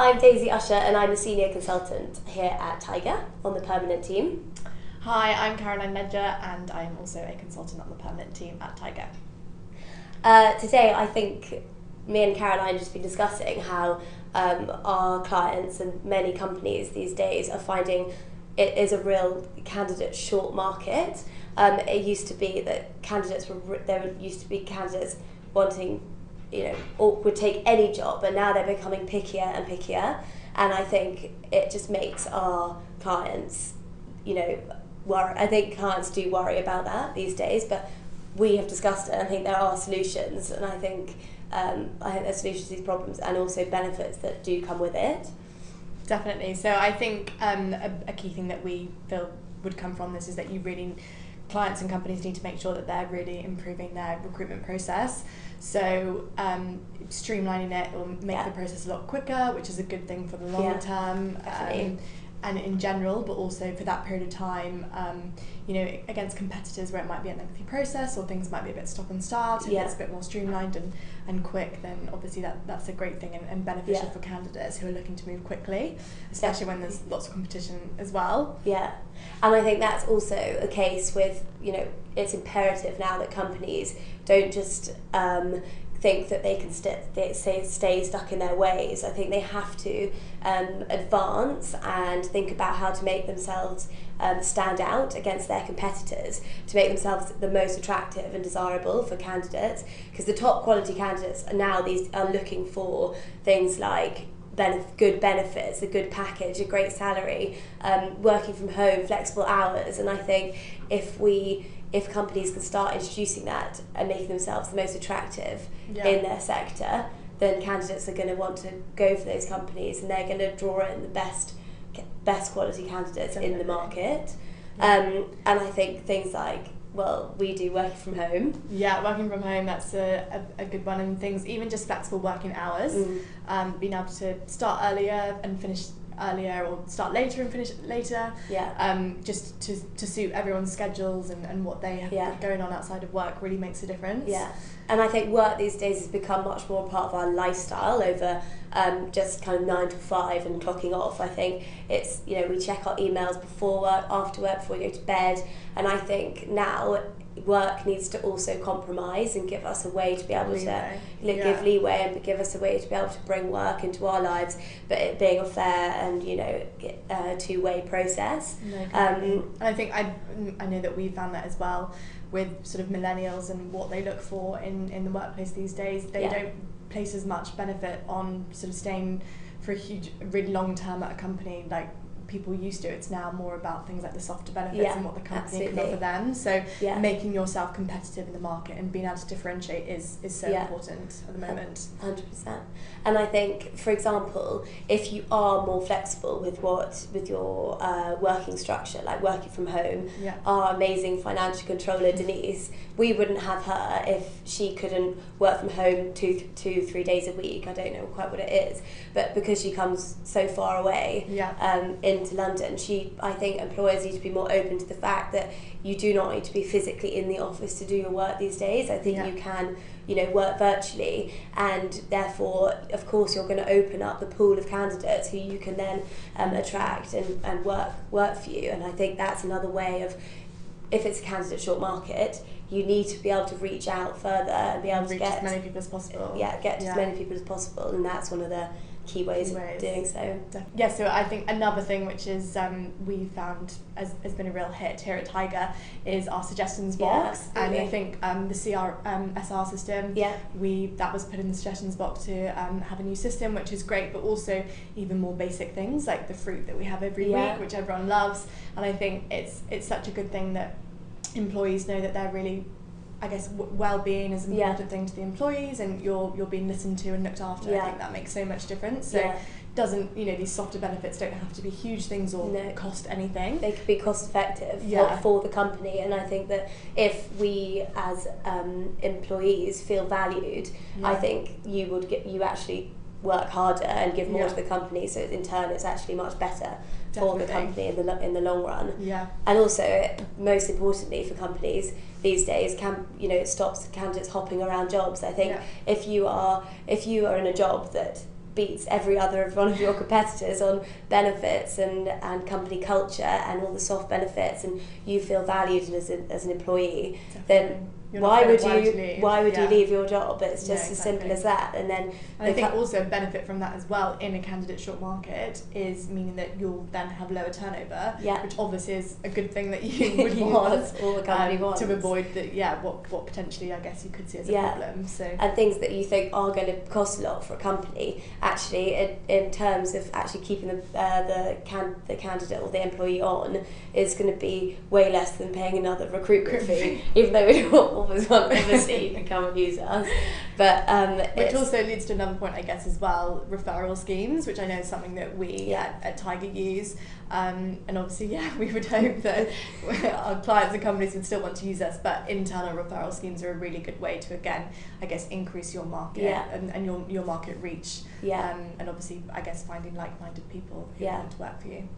I'm Daisy Ussher and I'm a senior consultant here at Tiger on the permanent team. Hi, I'm Caroline Ledger and I'm also a consultant on the permanent team at Tiger. Today I think me and Caroline have just been discussing how our clients and many companies these days are finding it is a real candidate short market. It used to be that there used to be candidates wanting, or would take any job, and now they're becoming pickier and pickier. And I think it just makes our clients, worry. I think clients do worry about that these days, but we have discussed it. I think there are solutions, and I think there's solutions to these problems and also benefits that do come with it. Definitely. So I think a key thing that we feel would come from this is that clients and companies need to make sure that they're really improving their recruitment process. So streamlining it will make the process a lot quicker, which is a good thing for the longer term. And in general, but also for that period of time, against competitors where it might be a lengthy process or things might be a bit stop and start, if it's a bit more streamlined and quick, then obviously that's a great thing and beneficial for candidates who are looking to move quickly, especially when there's lots of competition as well. Yeah, and I think that's also a case with, it's imperative now that companies don't just think that they can stay stuck in their ways. I think they have to advance and think about how to make themselves stand out against their competitors, to make themselves the most attractive and desirable for candidates, because the top quality candidates are looking for things like good benefits, a good package, a great salary, working from home, flexible hours. And I think if companies can start introducing that and making themselves the most attractive in their sector, then candidates are going to want to go for those companies, and they're going to draw in the best quality candidates in the market. And I think things like, we do working from home. Yeah, working from home, that's a good one. And things, even just flexible working hours, being able to start earlier and finish earlier, or start later and finish later, just to suit everyone's schedules and what they have going on outside of work really makes a difference. Yeah, and I think work these days has become much more part of our lifestyle over just kind of 9 to 5 and clocking off. I think it's, we check our emails before work, after work, before we go to bed, and I think now work needs to also compromise and give us a way to be able to give leeway and give us a way to be able to bring work into our lives, but it being a fair and two-way process. And I think I know that we found that as well with sort of millennials and what they look for in the workplace these days. They don't place as much benefit on sort of staying for really long term at a company like people used to. It's now more about things like the softer benefits and what the company can offer them. So making yourself competitive in the market and being able to differentiate is so important at the moment. 100%. And I think, for example, if you are more flexible with your working structure, like working from home, our amazing financial controller Denise, we wouldn't have her if she couldn't work from home 2-3 days a week. I don't know quite what it is, but because she comes so far away into London, I think employers need to be more open to the fact that you do not need to be physically in the office to do your work these days. I think you can work virtually, and therefore of course you're going to open up the pool of candidates who you can then attract and work for you. And I think that's another way of, if it's a candidate short market, you need to be able to reach out further and be able to get as many people as possible. Get as many people as possible, and that's one of the key ways of doing so. Yeah, so I think another thing which is we found has been a real hit here at Tiger is our suggestions box. And I think the SR system, that was put in the suggestions box to have a new system, which is great, but also even more basic things like the fruit that we have every week, which everyone loves. And I think it's such a good thing that employees know that they're really, I guess, well-being is an important thing to the employees, and you're being listened to and looked after. I think that makes so much difference. So doesn't, these softer benefits don't have to be huge things or cost anything. They could be cost effective for the company, and I think that if we as employees feel valued, I think you actually work harder and give more to the company, so in turn it's actually much better for the company in the long run. And also, most importantly for companies these days, it stops candidates hopping around jobs. I think if you are in a job that beats every other one of your competitors on benefits and company culture and all the soft benefits, and you feel valued as an employee, then why would you leave your job? It's just as simple as that. And then I think also benefit from that as well in a candidate short market is meaning that you'll then have lower turnover, which obviously is a good thing that you would want all the company wants, to avoid that what potentially I guess you could see as a problem. So and things that you think are going to cost a lot for a company, actually in terms of actually keeping the candidate or the employee on, is going to be way less than paying another recruitment fee, even though we always want obviously to come and use us. But which also leads to another point, I guess, as well, referral schemes, which I know is something that we at Tiger use. And obviously, we would hope that our clients and companies would still want to use us, but internal referral schemes are a really good way to, again, I guess, increase your market and your market reach. And obviously, I guess, finding like-minded people who want to work for you.